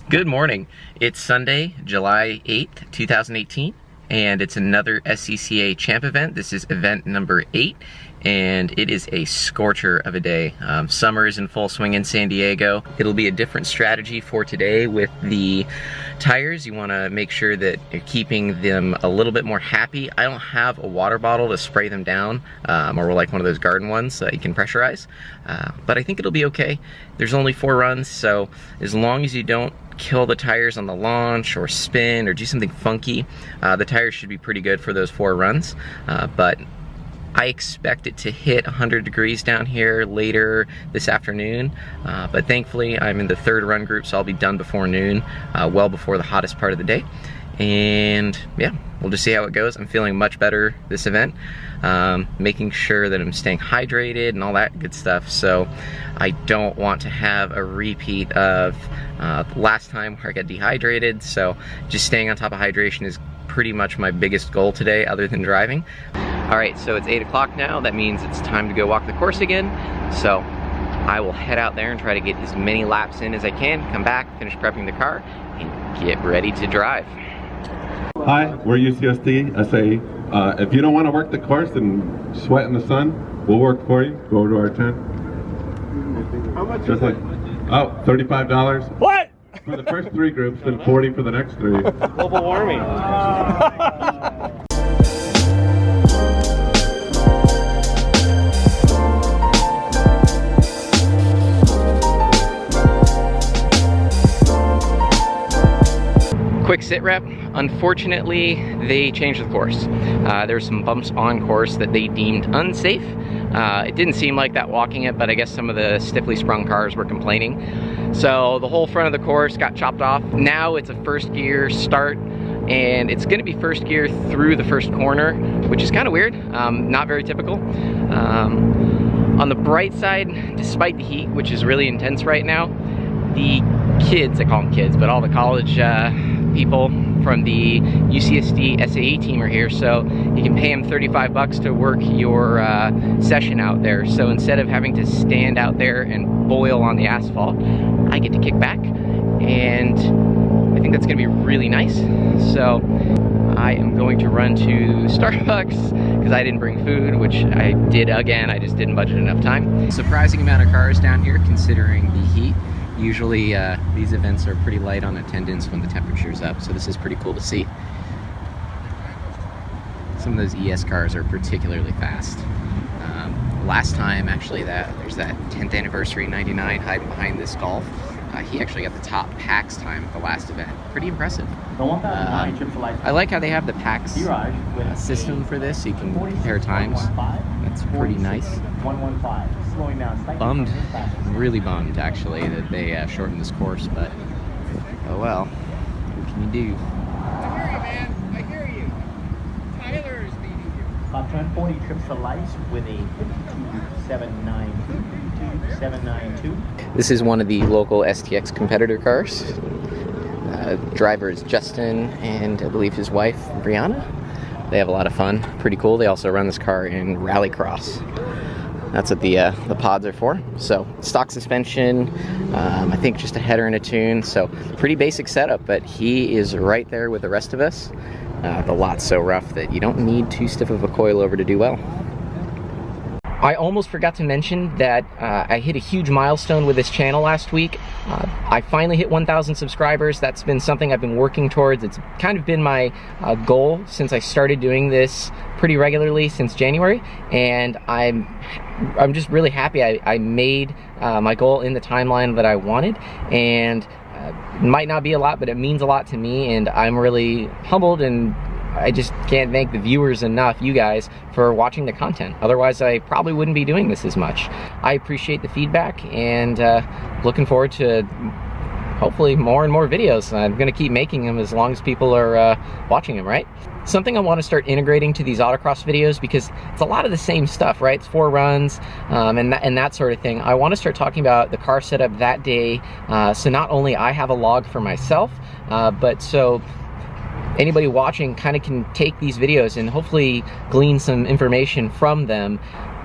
Good morning. It's Sunday, July 8th, 2018, and it's another SCCA Champ event. This is event number 8, and it is a scorcher of a day. Summer is in full swing in San Diego. It'll be a different strategy for today with the tires. You want to make sure that you're keeping them a little bit more happy. I don't have a water bottle to spray them down, or like one of those garden ones that you can pressurize, but I think it'll be okay. There's only 4 runs, so as long as you don't kill the tires on the launch or spin or do something funky, the tires should be pretty good for those 4 runs. But I expect it to hit 100 degrees down here later this afternoon, but thankfully I'm in the 3rd run group, so I'll be done before noon, well before the hottest part of the day. And yeah, we'll just see how it goes. I'm feeling much better this event, making sure that I'm staying hydrated and all that good stuff. So I don't want to have a repeat of last time where I got dehydrated. So just staying on top of hydration is pretty much my biggest goal today, other than driving. All right, so it's 8 o'clock now. That means it's time to go walk the course again. So I will head out there and try to get as many laps in as I can, come back, finish prepping the car, and get ready to drive. Hi, we're UCSD SA. If you don't want to work the course and sweat in the sun, we'll work for you. Go to our tent. How much is it? Oh, $35. What? For the first 3 groups, then 40 for the next 3. Global warming. Quick sit rep. Unfortunately, they changed the course. There's some bumps on course that they deemed unsafe. It didn't seem like that walking it, but I guess some of the stiffly sprung cars were complaining. So the whole front of the course got chopped off. Now it's a first gear start, and it's gonna be first gear through the first corner, which is kind of weird, not very typical. On the bright side, despite the heat, which is really intense right now, the kids, I call them kids, but all the college people from the UCSD SAE team are here, so you can pay them 35 bucks to work your session out there. So instead of having to stand out there and boil on the asphalt, I get to kick back, and I think that's gonna be really nice. So I am going to run to Starbucks because I didn't bring food, which I did again. I just didn't budget enough time. Surprising amount of cars down here considering the heat. Usually these events are pretty light on attendance when the temperature's up, so this is pretty cool to see. Some of those ES cars are particularly fast. Last time, actually, there's that 10th anniversary 99 hiding behind this Golf. He actually got the top PAX time at the last event. Pretty impressive. I like how they have the PAX system for this, so you can compare times. That's pretty nice. Bummed, really bummed actually, that they shortened this course, but oh well, what can you do? I hear you, man. I hear you. Tyler is beating you. Top turn 40 trips to lights with a 52.792. This is one of the local STX competitor cars. Driver is Justin, and I believe his wife, Brianna. They have a lot of fun. Pretty cool. They also run this car in rallycross. That's what the pods are for. So stock suspension, I think just a header and a tune. So pretty basic setup, but he is right there with the rest of us. The lot's so rough that you don't need too stiff of a coilover to do well. I almost forgot to mention that I hit a huge milestone with this channel last week. I finally hit 1,000 subscribers. That's been something I've been working towards. It's kind of been my goal since I started doing this pretty regularly since January, and I'm just really happy I made my goal in the timeline that I wanted. And it might not be a lot, but it means a lot to me, and I'm really humbled, and I just can't thank the viewers enough, you guys, for watching the content. Otherwise, I probably wouldn't be doing this as much. I appreciate the feedback, and looking forward to hopefully more and more videos. I'm gonna keep making them as long as people are watching them, right? Something I want to start integrating to these autocross videos, because it's a lot of the same stuff, right? It's 4 runs and that sort of thing. I want to start talking about the car setup that day, so not only I have a log for myself, but so anybody watching kind of can take these videos and hopefully glean some information from them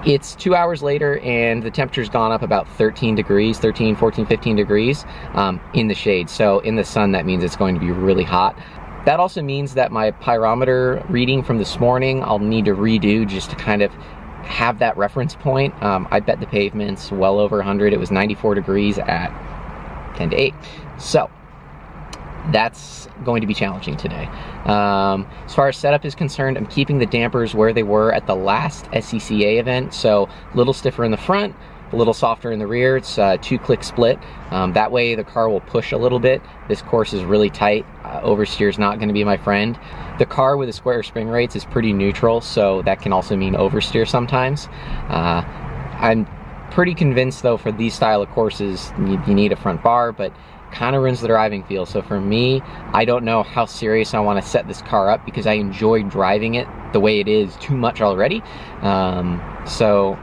It's 2 hours later and the temperature's gone up about 13 degrees, 13, 14, 15 degrees in the shade. So in the sun, that means it's going to be really hot. That also means that my pyrometer reading from this morning, I'll need to redo just to kind of have that reference point. I bet the pavement's well over 100. It was 94 degrees at 10 to 8. So that's going to be challenging today. As far as setup is concerned, I'm keeping the dampers where they were at the last SCCA event. So a little stiffer in the front, a little softer in the rear. It's a 2-click split. That way the car will push a little bit. This course is really tight. Oversteer is not going to be my friend. The car with the square spring rates is pretty neutral, so that can also mean oversteer sometimes. I'm pretty convinced though for these style of courses you need a front bar, but kind of ruins the driving feel. So for me, I don't know how serious I want to set this car up because I enjoy driving it the way it is too much already. So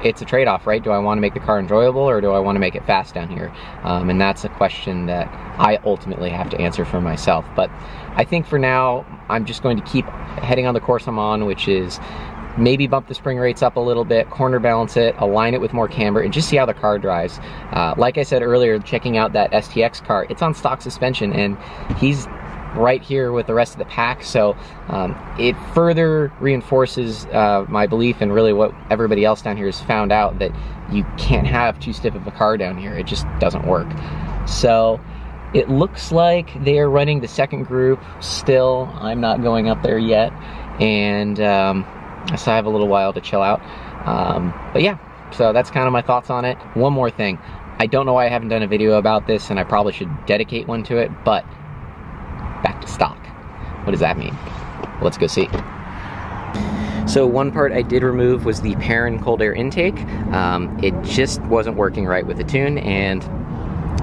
it's a trade-off, right? Do I want to make the car enjoyable or do I want to make it fast down here? And that's a question that I ultimately have to answer for myself. But I think for now, I'm just going to keep heading on the course I'm on, which is maybe bump the spring rates up a little bit, corner balance it, align it with more camber, and just see how the car drives. Like I said earlier, checking out that STX car, it's on stock suspension, and he's right here with the rest of the pack, so it further reinforces my belief and really what everybody else down here has found out, that you can't have too stiff of a car down here. It just doesn't work. So it looks like they are running the second group still. I'm not going up there yet, and so I have a little while to chill out. But yeah, so that's kind of my thoughts on it. One more thing, I don't know why I haven't done a video about this, and I probably should dedicate one to it, but back to stock. What does that mean? Let's go see. So one part I did remove was the Perrin cold air intake. It just wasn't working right with the tune, and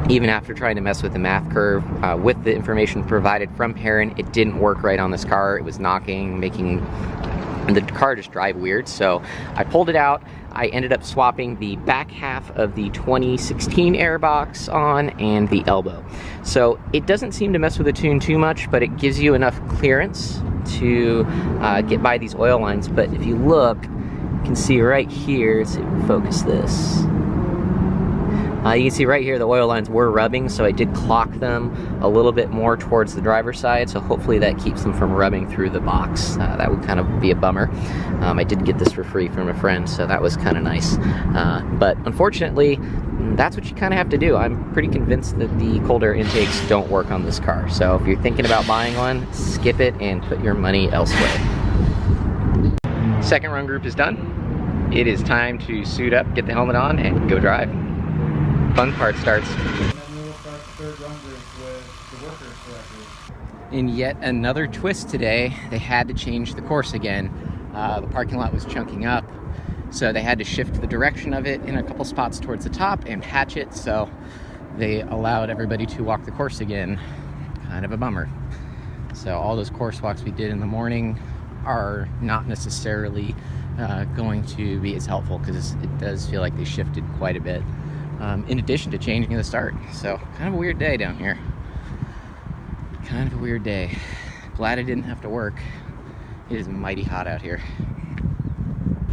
even after trying to mess with the math curve with the information provided from Perrin, it didn't work right on this car. It was knocking, making the car just drive weird. So I pulled it out. I ended up swapping the back half of the 2016 airbox on and the elbow. So it doesn't seem to mess with the tune too much, but it gives you enough clearance to get by these oil lines. But if you look, you can see right here, let's see if we can focus this. You can see right here the oil lines were rubbing, so I did clock them a little bit more towards the driver's side, so hopefully that keeps them from rubbing through the box. That would kind of be a bummer. I did get this for free from a friend, so that was kind of nice. But unfortunately, that's what you kind of have to do. I'm pretty convinced that the cold air intakes don't work on this car, so if you're thinking about buying one, skip it and put your money elsewhere. Second run group is done. It is time to suit up, get the helmet on, and go drive. Fun part starts. In yet another twist today, they had to change the course again. The parking lot was chunking up, so they had to shift the direction of it in a couple spots towards the top and patch it, so they allowed everybody to walk the course again. Kind of a bummer. So all those course walks we did in the morning are not necessarily going to be as helpful, because it does feel like they shifted quite a bit. In addition to changing the start. So kind of a weird day down here. Kind of a weird day. Glad I didn't have to work. It is mighty hot out here.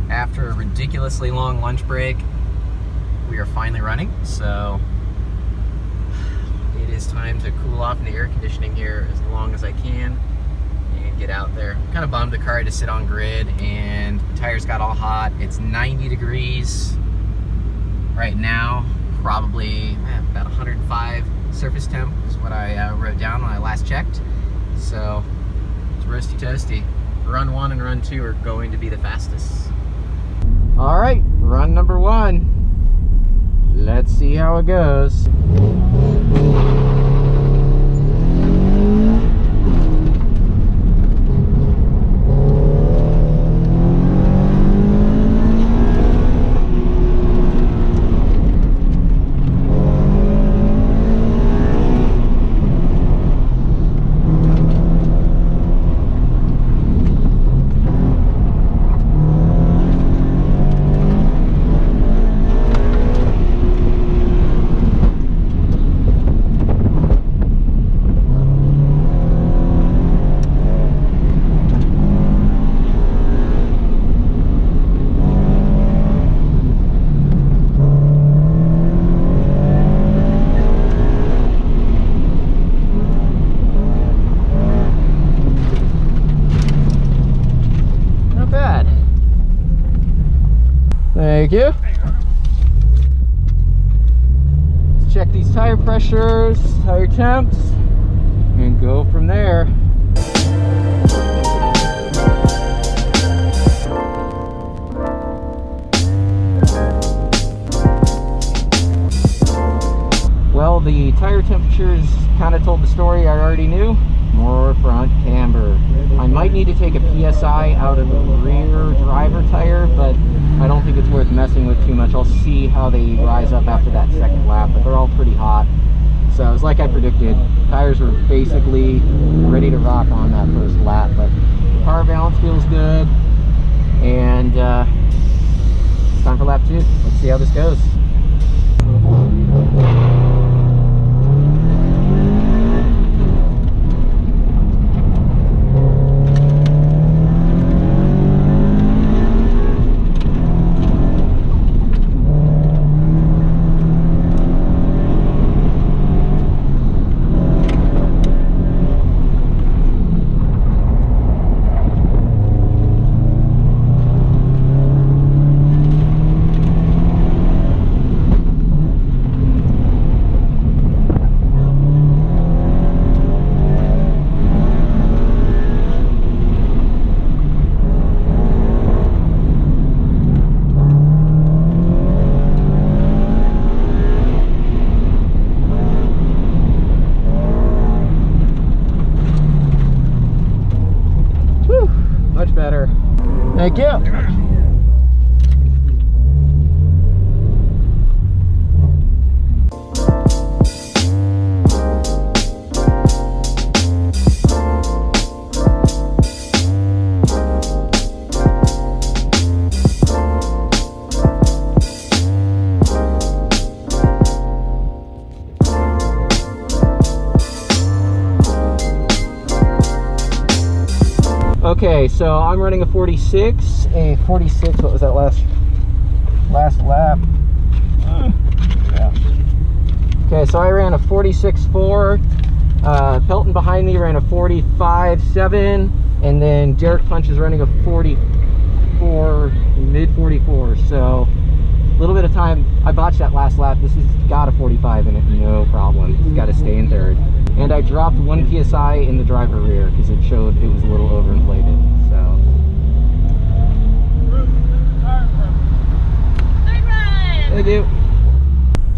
After a ridiculously long lunch break, we are finally running. So it is time to cool off in the air conditioning here as long as I can and get out there. I'm kind of bummed the car had to sit on grid and the tires got all hot. It's 90 degrees right now. Probably about 105 surface temp is what I wrote down when I last checked. So it's roasty toasty. Run 1 and run 2 are going to be the fastest. All right, run number 1. Let's see how it goes. Thank you. Let's check these tire pressures, tire temps, and go from there. Well, the tire temperatures kind of told the story I already knew. More front camber. I might need to take a PSI out of the rear driver tire, but I don't think it's worth messing with too much. I'll see how they rise up after that second lap, but they're all pretty hot. So it was like I predicted. Tires were basically ready to rock on that first lap, but the car balance feels good. And it's time for lap 2. Let's see how this goes. Better. Thank you. Okay, so I'm running a 46, what was that last lap? Yeah. Okay, so I ran a 46.4, Pelton behind me ran a 45.7, and then Derek Punch is running a 44, mid 44, so a little bit of time. I botched that last lap. This has got a 45 in it, no problem. It's got to stay in third. And I dropped 1 PSI in the driver rear because it showed it was a little overinflated. So. Good run! Thank you.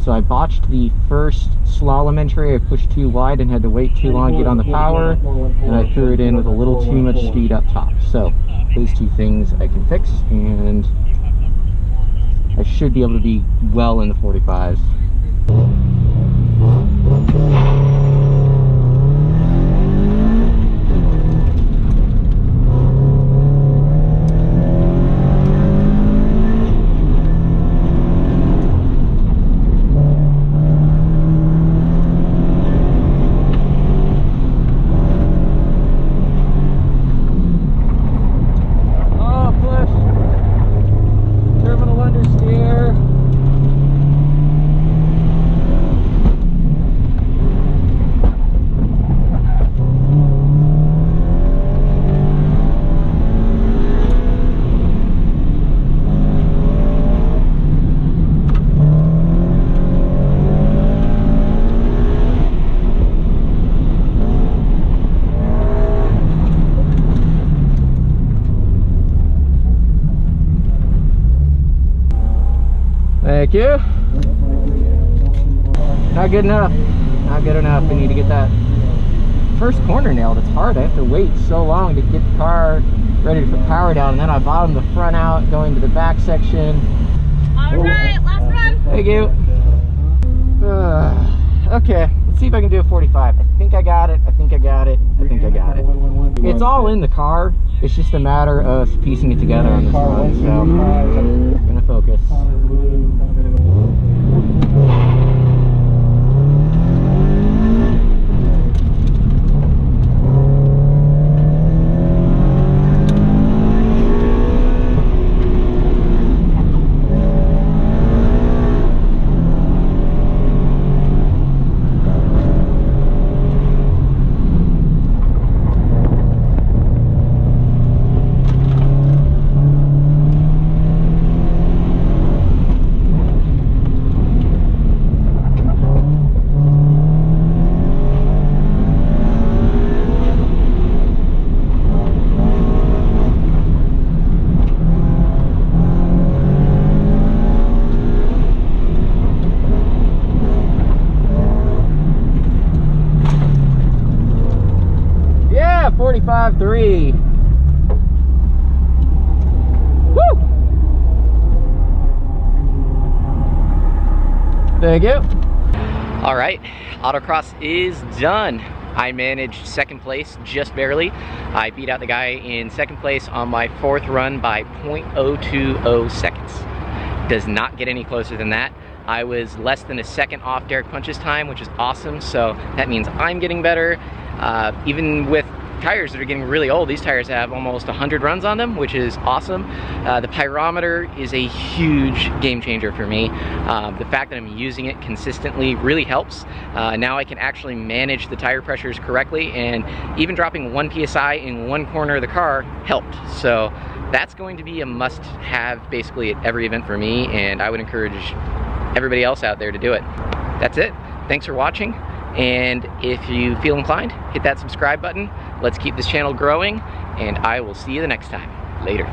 So I botched the first slalom entry. I pushed too wide and had to wait too long to get on the power, and I threw it in with a little too much speed up top. So those 2 things I can fix, and I should be able to be well in the 45s. Thank you. Not good enough. Not good enough. I need to get that first corner nailed. It's hard. I have to wait so long to get the car ready to put power down, and then I bottomed the front out going to the back section. All right, last run. Thank you. Okay, let's see if I can do a 45. I think I got it. I think I got it. I think I got it. It's all in the car. It's just a matter of piecing it together on this run, so I'm gonna focus. 353. Woo! Thank you. All right, autocross is done. I managed second place just barely. I beat out the guy in second place on my fourth run by 0.020 seconds. Does not get any closer than that. I was less than a second off Derek Punch's time, which is awesome. So that means I'm getting better. Even with tires that are getting really old, these tires have almost 100 runs on them, which is awesome. The pyrometer is a huge game changer for me. The fact that I'm using it consistently really helps. Now I can actually manage the tire pressures correctly, and even dropping 1 PSI in one corner of the car helped. So that's going to be a must-have basically at every event for me, and I would encourage everybody else out there to do it. That's it. Thanks for watching. And if you feel inclined, hit that subscribe button. Let's keep this channel growing, and I will see you the next time. Later.